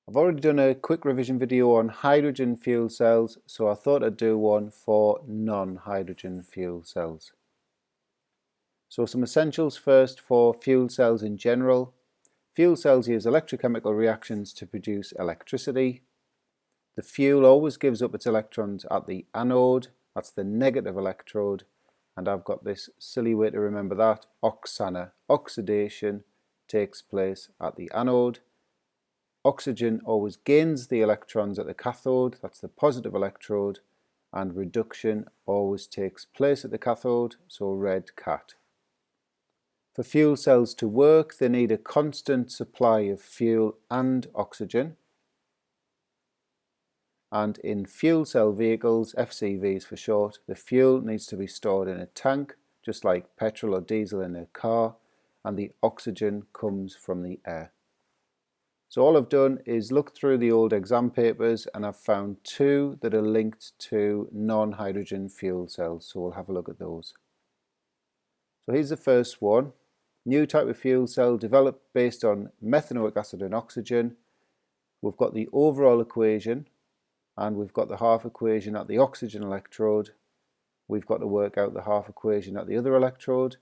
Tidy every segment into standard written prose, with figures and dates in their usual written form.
I've already done a quick revision video on hydrogen fuel cells, so I thought I'd do one for non-hydrogen fuel cells. So some essentials first for fuel cells in general. Fuel cells use electrochemical reactions to produce electricity. The fuel always gives up its electrons at the anode, that's the negative electrode, and I've got this silly way to remember that, oxana. Oxidation takes place at the anode. Oxygen always gains the electrons at the cathode, that's the positive electrode, and reduction always takes place at the cathode, so red cat. For fuel cells to work, they need a constant supply of fuel and oxygen. And in fuel cell vehicles, FCVs for short, the fuel needs to be stored in a tank, just like petrol or diesel in a car, and the oxygen comes from the air. So all I've done is look through the old exam papers and I've found two that are linked to non-hydrogen fuel cells, so we'll have a look at those. So here's the first one. New type of fuel cell developed based on methanoic acid and oxygen. We've got the overall equation and we've got the half equation at the oxygen electrode. We've got to work out the half equation at the other electrode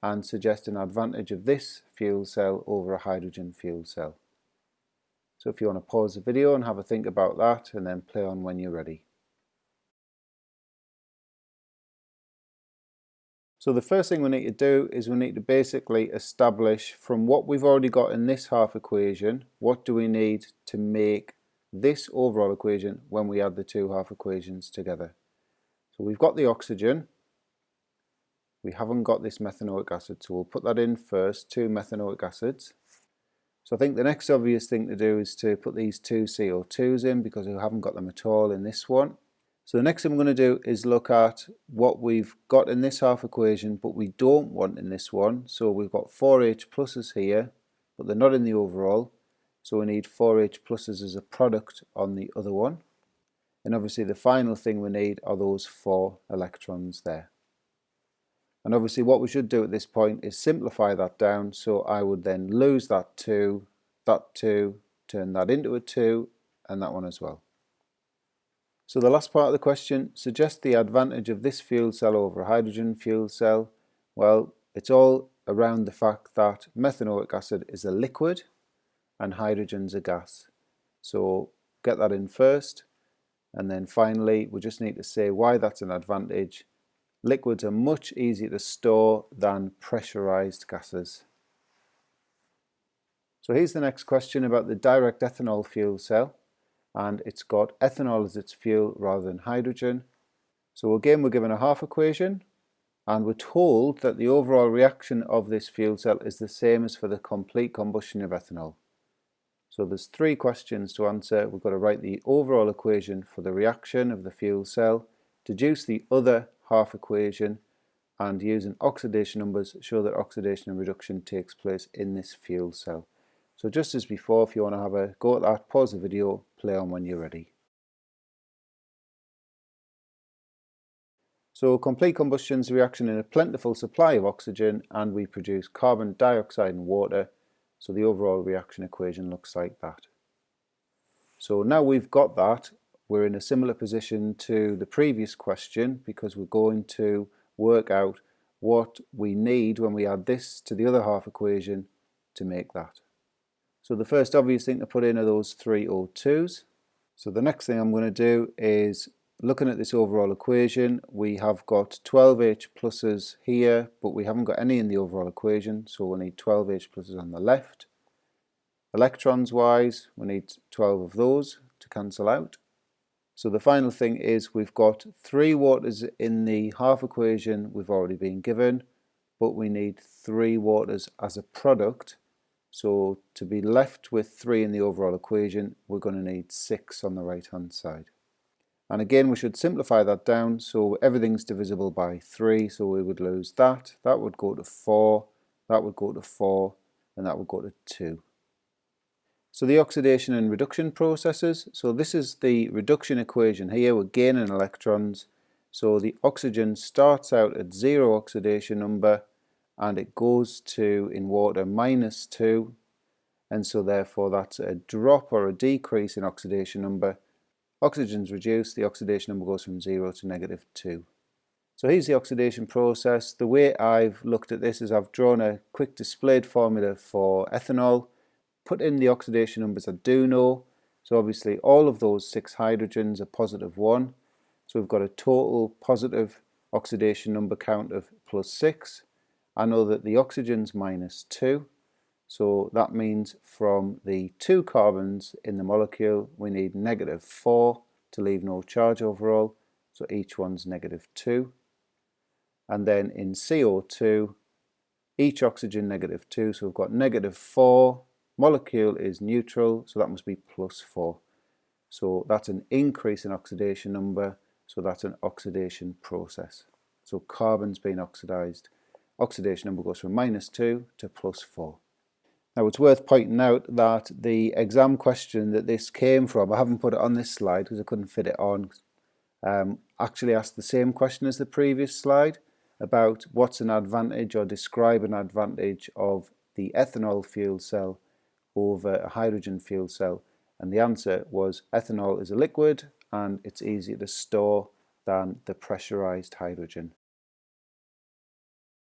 and suggest an advantage of this fuel cell over a hydrogen fuel cell. So if you want to pause the video and have a think about that and then play on when you're ready. So the first thing we need to do is we need to basically establish from what we've already got in this half equation, what do we need to make this overall equation when we add the two half equations together. So we've got the oxygen, we haven't got this methanoic acid, so we'll put that in first, two methanoic acids. So I think the next obvious thing to do is to put these two CO2s in because we haven't got them at all in this one. So the next thing we're going to do is look at what we've got in this half equation but we don't want in this one. So we've got 4H pluses here but they're not in the overall. So we need 4H pluses as a product on the other one. And obviously the final thing we need are those 4 electrons there. And obviously what we should do at this point is simplify that down, so I would then lose that 2, turn that into a 2, and that one as well. So the last part of the question, suggest the advantage of this fuel cell over a hydrogen fuel cell. Well, it's all around the fact that methanoic acid is a liquid and hydrogen's a gas. So get that in first, and then finally we just need to say why that's an advantage. Liquids are much easier to store than pressurized gases. So here's the next question about the direct ethanol fuel cell, and it's got ethanol as its fuel rather than hydrogen. So again we're given a half equation and we're told that the overall reaction of this fuel cell is the same as for the complete combustion of ethanol. So there's 3 questions to answer. We've got to write the overall equation for the reaction of the fuel cell, deduce the other half equation, and using oxidation numbers show that oxidation and reduction takes place in this fuel cell. So just as before, if you want to have a go at that, pause the video, play on when you're ready. So complete combustion is a reaction in a plentiful supply of oxygen and we produce carbon dioxide and water. So the overall reaction equation looks like that. So now we've got that, we're in a similar position to the previous question because we're going to work out what we need when we add this to the other half equation to make that. So the first obvious thing to put in are those 3 O2s. So the next thing I'm going to do is, looking at this overall equation, we have got 12H pluses here, but we haven't got any in the overall equation, so we'll need 12H pluses on the left. Electrons wise, we need 12 of those to cancel out. So the final thing is we've got 3 waters in the half equation we've already been given, but we need 3 waters as a product. So to be left with 3 in the overall equation, we're going to need 6 on the right hand side. And again we should simplify that down, so everything's divisible by 3, so we would lose that, that would go to 4, that would go to 4, and that would go to 2. So the oxidation and reduction processes, so this is the reduction equation here, we're gaining electrons, so the oxygen starts out at 0 oxidation number and it goes to, in water, -2, and so therefore that's a drop or a decrease in oxidation number. Oxygen's reduced, the oxidation number goes from 0 to -2. So here's the oxidation process. The way I've looked at this is I've drawn a quick displayed formula for ethanol, put in the oxidation numbers I do know. So obviously all of those 6 hydrogens are +1. So we've got a total positive oxidation number count of +6. I know that the oxygen's -2. So that means from the 2 carbons in the molecule, we need -4 to leave no charge overall. So each one's -2. And then in CO2, each oxygen -2. So we've got -4. Molecule is neutral, so that must be +4. So that's an increase in oxidation number. So that's an oxidation process. So carbon's been oxidized. Oxidation number goes from -2 to +4. Now it's worth pointing out that the exam question that this came from, I haven't put it on this slide because I couldn't fit it on, actually asked the same question as the previous slide about what's an advantage or describe an advantage of the ethanol fuel cell over a hydrogen fuel cell, and the answer was ethanol is a liquid and it's easier to store than the pressurized hydrogen.